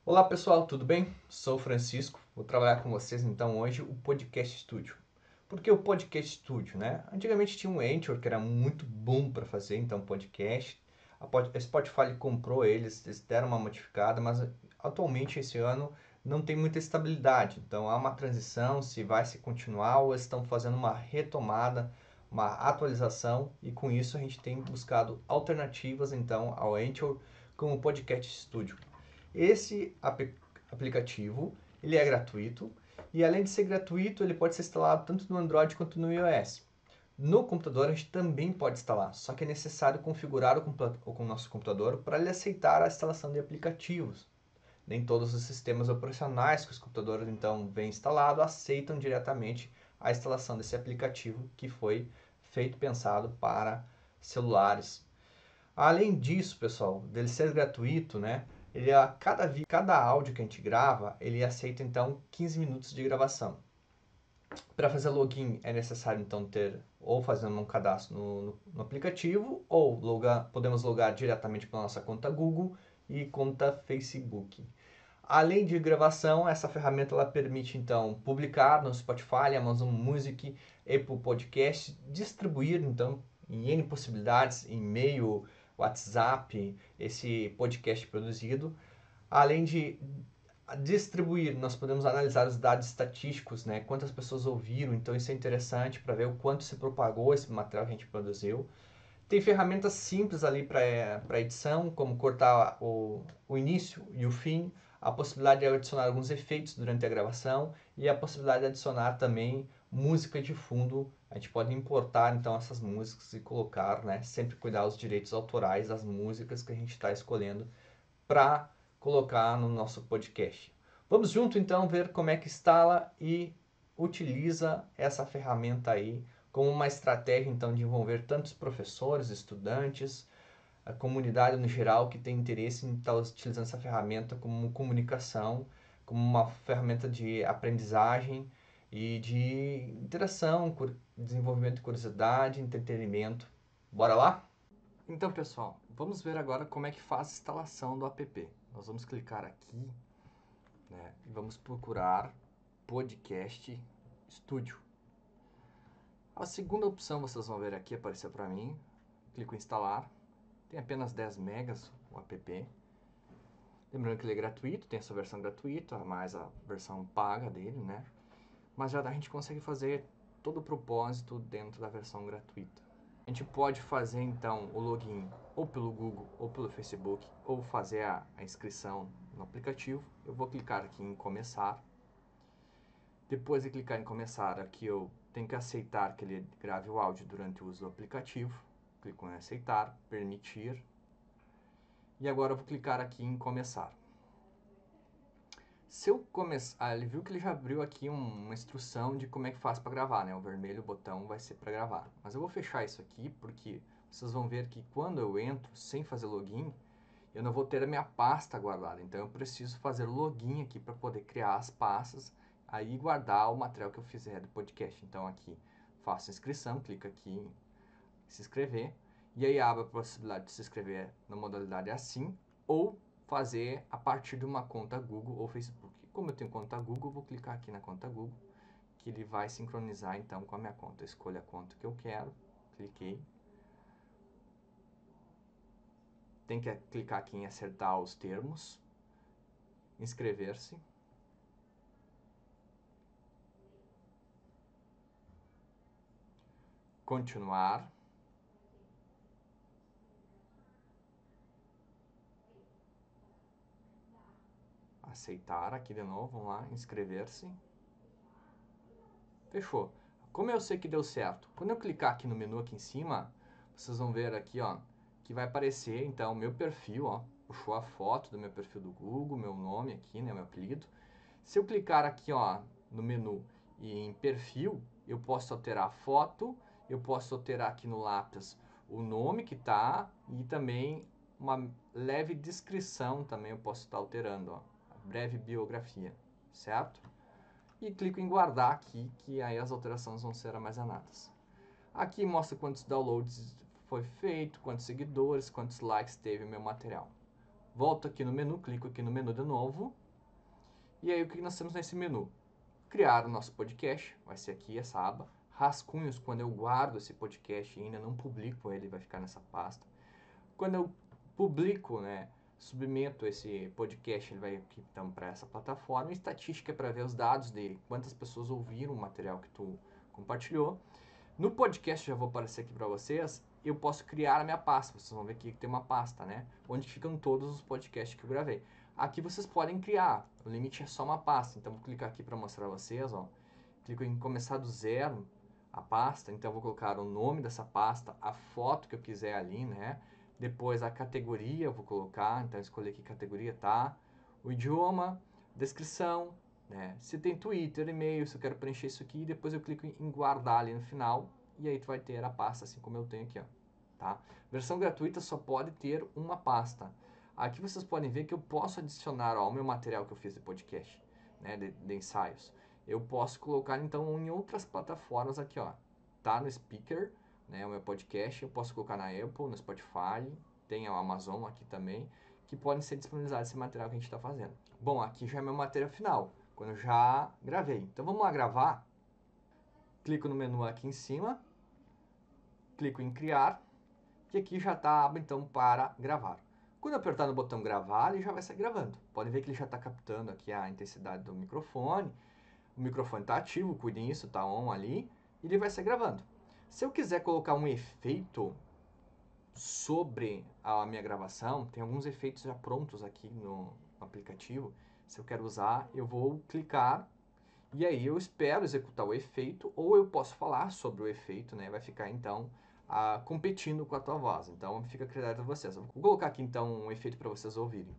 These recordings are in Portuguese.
Olá pessoal, tudo bem? Sou o Francisco, vou trabalhar com vocês então hoje o Podcast Studio. Por que o Podcast Studio, né? Antigamente tinha um Anchor que era muito bom para fazer então podcast. A Spotify comprou eles deram uma modificada, mas atualmente esse ano não tem muita estabilidade. Então há uma transição, se vai se continuar ou estão fazendo uma retomada, uma atualização e com isso a gente tem buscado alternativas então ao Anchor como o Podcast Studio. Esse aplicativo ele é gratuito e além de ser gratuito, ele pode ser instalado tanto no Android quanto no iOS. No computador a gente também pode instalar, só que é necessário configurar o nosso computador para ele aceitar a instalação de aplicativos. Nem todos os sistemas operacionais que os computadores então vêm instalado aceitam diretamente a instalação desse aplicativo que foi feito pensado para celulares. Além disso, pessoal, dele ser gratuito, né? Ele a cada áudio que a gente grava, ele aceita então 15 minutos de gravação. Para fazer login é necessário então ter ou fazendo um cadastro no aplicativo ou podemos logar diretamente para nossa conta Google e conta Facebook. Além de gravação, essa ferramenta ela permite então publicar no Spotify, Amazon Music, Apple Podcast, distribuir então em N possibilidades, e-mail, WhatsApp, esse podcast produzido. Além de distribuir, nós podemos analisar os dados estatísticos, né? Quantas pessoas ouviram, então isso é interessante para ver o quanto se propagou esse material que a gente produziu. Tem ferramentas simples ali para edição, como cortar o início e o fim, a possibilidade de adicionar alguns efeitos durante a gravação e a possibilidade de adicionar também música de fundo. A gente pode importar então essas músicas e colocar, né? Sempre cuidar os direitos autorais das músicas que a gente está escolhendo para colocar no nosso podcast. Vamos junto então ver como é que instala e utiliza essa ferramenta aí como uma estratégia então de envolver tantos professores, estudantes, a comunidade no geral que tem interesse em estar utilizando essa ferramenta como comunicação, como uma ferramenta de aprendizagem e de interação, desenvolvimento de curiosidade, entretenimento. Bora lá? Então, pessoal, vamos ver agora como é que faz a instalação do app. Nós vamos clicar aqui, né, e vamos procurar Podcast Studio. A segunda opção vocês vão ver aqui aparecer para mim. Clico em instalar. Tem apenas 10 megas o app. Lembrando que ele é gratuito, tem essa versão gratuita, mais a versão paga dele, né? Mas já a gente consegue fazer todo o propósito dentro da versão gratuita. A gente pode fazer então o login ou pelo Google ou pelo Facebook ou fazer a inscrição no aplicativo. Eu vou clicar aqui em começar. Depois de clicar em começar, aqui eu tenho que aceitar que ele grave o áudio durante o uso do aplicativo. Clico em aceitar, permitir. E agora eu vou clicar aqui em começar. Se eu começar, ele viu que ele já abriu aqui uma instrução de como é que faz para gravar, né? O vermelho botão vai ser para gravar. Mas eu vou fechar isso aqui porque vocês vão ver que quando eu entro sem fazer login, eu não vou ter a minha pasta guardada. Então eu preciso fazer login aqui para poder criar as pastas aí guardar o material que eu fizer do podcast. Então aqui faço inscrição, clico aqui em se inscrever e aí abre a possibilidade de se inscrever na modalidade assim ou fazer a partir de uma conta Google ou Facebook. Como eu tenho conta Google, vou clicar aqui na conta Google, que ele vai sincronizar então com a minha conta. Eu escolho a conta que eu quero, cliquei. Tem que clicar aqui em acertar os termos, inscrever-se. Continuar. Aceitar aqui de novo, vamos lá, inscrever-se. Fechou. Como eu sei que deu certo? Quando eu clicar aqui no menu aqui em cima, vocês vão ver aqui, ó, que vai aparecer então o meu perfil, ó, puxou a foto do meu perfil do Google, meu nome aqui, né, meu apelido. Se eu clicar aqui, ó, no menu e em perfil, eu posso alterar a foto, eu posso alterar aqui no lápis o nome que tá e também uma leve descrição também eu posso estar alterando, ó, a breve biografia, certo? E clico em guardar aqui, que aí as alterações vão ser armazenadas. Aqui mostra quantos downloads foi feito, quantos seguidores, quantos likes teve o meu material. Volto aqui no menu, clico aqui no menu de novo. E aí o que nós temos nesse menu? Criar o nosso podcast, vai ser aqui essa aba. Rascunhos, quando eu guardo esse podcast e ainda não publico ele, vai ficar nessa pasta. Quando eu publico, né, submeto esse podcast, ele vai aqui então para essa plataforma. Estatística é para ver os dados dele, quantas pessoas ouviram o material que tu compartilhou. No podcast, já vou aparecer aqui para vocês, eu posso criar a minha pasta. Vocês vão ver aqui que tem uma pasta, né? Onde ficam todos os podcasts que eu gravei. Aqui vocês podem criar, o limite é só uma pasta. Então vou clicar aqui para mostrar a vocês, ó. Clico em começar do zero a pasta, então vou colocar o nome dessa pasta, a foto que eu quiser ali, né? Depois a categoria eu vou colocar, então escolher que categoria tá, o idioma, descrição, né? Se tem Twitter, e-mail, se eu quero preencher isso aqui, depois eu clico em guardar ali no final e aí tu vai ter a pasta assim como eu tenho aqui, ó, tá? Versão gratuita só pode ter uma pasta. Aqui vocês podem ver que eu posso adicionar ao meu material que eu fiz de podcast, né, de ensaios. Eu posso colocar então em outras plataformas aqui, ó, tá no Speaker, né, o meu podcast, eu posso colocar na Apple, no Spotify, tem a Amazon aqui também, que podem ser disponibilizados esse material que a gente está fazendo. Bom, aqui já é meu material final, quando eu já gravei. Então vamos lá gravar. Clico no menu aqui em cima, clico em criar, que aqui já está a aba então para gravar. Quando eu apertar no botão gravar, ele já vai sair gravando. Podem ver que ele já está captando aqui a intensidade do microfone. O microfone está ativo, cuidem isso, está on ali, e ele vai sair gravando. Se eu quiser colocar um efeito sobre a minha gravação, tem alguns efeitos já prontos aqui no aplicativo. Se eu quero usar, eu vou clicar e aí eu espero executar o efeito, ou eu posso falar sobre o efeito, né? Vai ficar então competindo com a tua voz. Então fica a critério de vocês. Vou colocar aqui então um efeito para vocês ouvirem.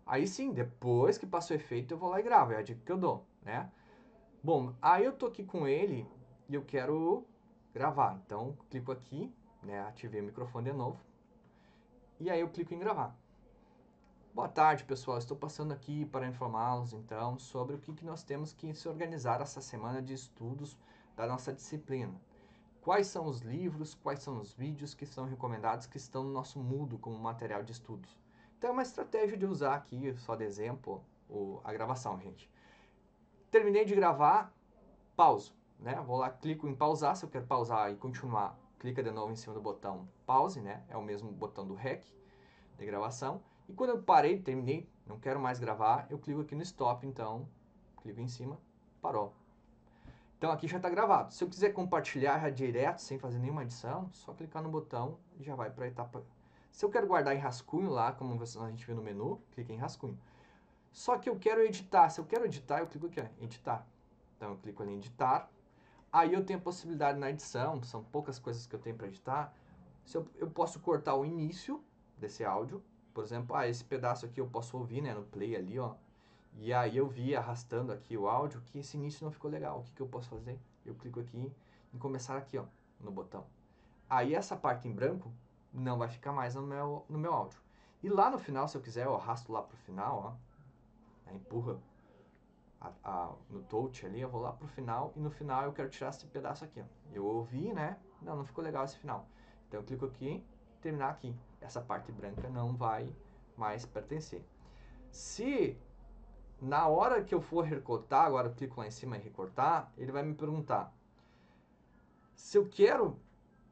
Aí sim, depois que passa o efeito, eu vou lá e gravo. É a dica que eu dou, né? Bom, aí eu tô aqui com ele e eu quero gravar. Então, clico aqui, né? Ativei o microfone de novo. E aí eu clico em gravar. Boa tarde, pessoal. Estou passando aqui para informá-los, então, sobre o que nós temos que se organizar essa semana de estudos da nossa disciplina. Quais são os livros, quais são os vídeos que são recomendados, que estão no nosso Moodle como material de estudos. Então, é uma estratégia de usar aqui, só de exemplo, a gravação, gente. Terminei de gravar, pauso, né? Vou lá, clico em pausar, se eu quero pausar e continuar, clica de novo em cima do botão pause, né? É o mesmo botão do REC de gravação. E quando eu parei, terminei, não quero mais gravar, eu clico aqui no stop, então, clico em cima, parou. Então aqui já está gravado. Se eu quiser compartilhar já direto, sem fazer nenhuma edição, só clicar no botão e já vai para a etapa. Se eu quero guardar em rascunho lá, como a gente viu no menu, clique em rascunho. Só que eu quero editar. Se eu quero editar, eu clico aqui, ó, editar. Então eu clico ali em editar. Aí eu tenho a possibilidade na edição, são poucas coisas que eu tenho para editar. Se eu posso cortar o início desse áudio. Por exemplo, esse pedaço aqui eu posso ouvir, né, no play ali, ó. E aí eu vi arrastando aqui o áudio que esse início não ficou legal. O que eu posso fazer? Eu clico aqui em começar aqui, ó, no botão. Aí essa parte em branco não vai ficar mais no meu áudio. E lá no final, se eu quiser, eu arrasto lá pro final, ó. Empurra no touch ali, eu vou lá pro final e no final eu quero tirar esse pedaço aqui, ó. Eu ouvi, né? Não ficou legal esse final. Então eu clico aqui, terminar aqui. Essa parte branca não vai mais pertencer. Se na hora que eu for recortar, agora eu clico lá em cima em recortar, ele vai me perguntar se eu quero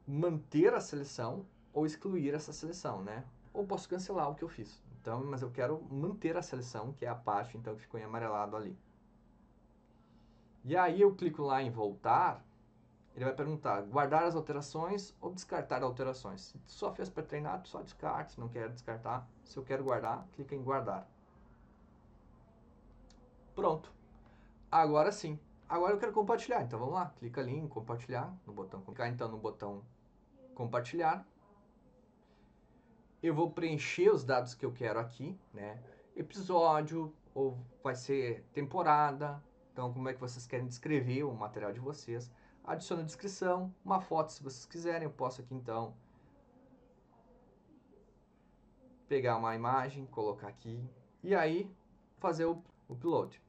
manter a seleção ou excluir essa seleção, né? Ou posso cancelar o que eu fiz. Então, mas eu quero manter a seleção, que é a parte então que ficou em amarelado ali. E aí eu clico lá em voltar, ele vai perguntar guardar as alterações ou descartar alterações. Se só fez para treinar, só descarte, se não quer descartar. Se eu quero guardar, clica em guardar. Pronto. Agora sim. Agora eu quero compartilhar, então vamos lá. Clica ali em compartilhar, no botão clicar então no botão compartilhar. Eu vou preencher os dados que eu quero aqui, né? Episódio, ou vai ser temporada. Então, como é que vocês querem descrever o material de vocês. Adiciona a descrição, uma foto se vocês quiserem. Eu posso aqui então pegar uma imagem, colocar aqui e aí fazer o upload.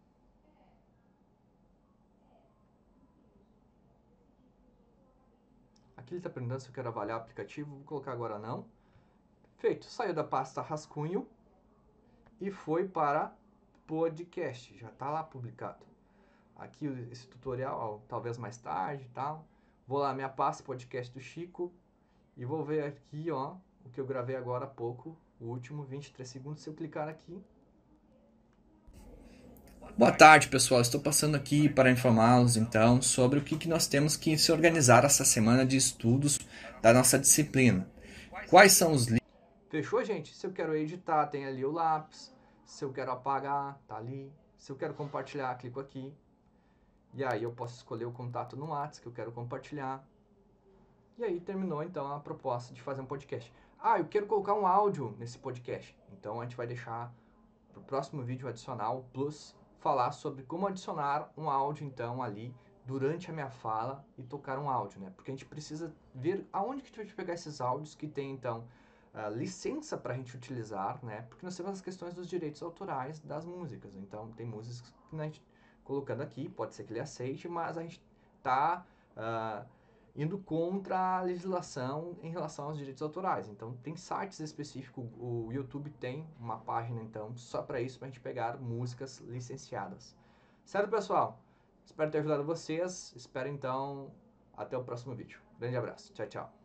Aqui ele está perguntando se eu quero avaliar o aplicativo, vou colocar agora não. Feito, saiu da pasta rascunho e foi para podcast, já está lá publicado. Aqui esse tutorial, ó, talvez mais tarde e tal. Vou lá, minha pasta podcast do Chico e vou ver aqui, ó, o que eu gravei agora há pouco, o último 23 segundos, se eu clicar aqui. Boa tarde, pessoal. Estou passando aqui para informá-los, então, sobre o que nós temos que se organizar essa semana de estudos da nossa disciplina. Quais são os livros? Fechou, gente? Se eu quero editar, tem ali o lápis. Se eu quero apagar, tá ali. Se eu quero compartilhar, clico aqui. E aí eu posso escolher o contato no WhatsApp que eu quero compartilhar. E aí terminou, então, a proposta de fazer um podcast. Ah, eu quero colocar um áudio nesse podcast. Então a gente vai deixar para o próximo vídeo adicional, plus, falar sobre como adicionar um áudio, então, ali durante a minha fala e tocar um áudio, né? Porque a gente precisa ver aonde que a gente vai pegar esses áudios que tem, então, licença para a gente utilizar, né? Porque nós temos as questões dos direitos autorais das músicas. Então, tem músicas que a gente colocando aqui, pode ser que ele aceite, mas a gente está indo contra a legislação em relação aos direitos autorais. Então, tem sites específicos, o YouTube tem uma página, então, só para isso, para a gente pegar músicas licenciadas. Certo, pessoal? Espero ter ajudado vocês. Espero, então, até o próximo vídeo. Grande abraço. Tchau, tchau.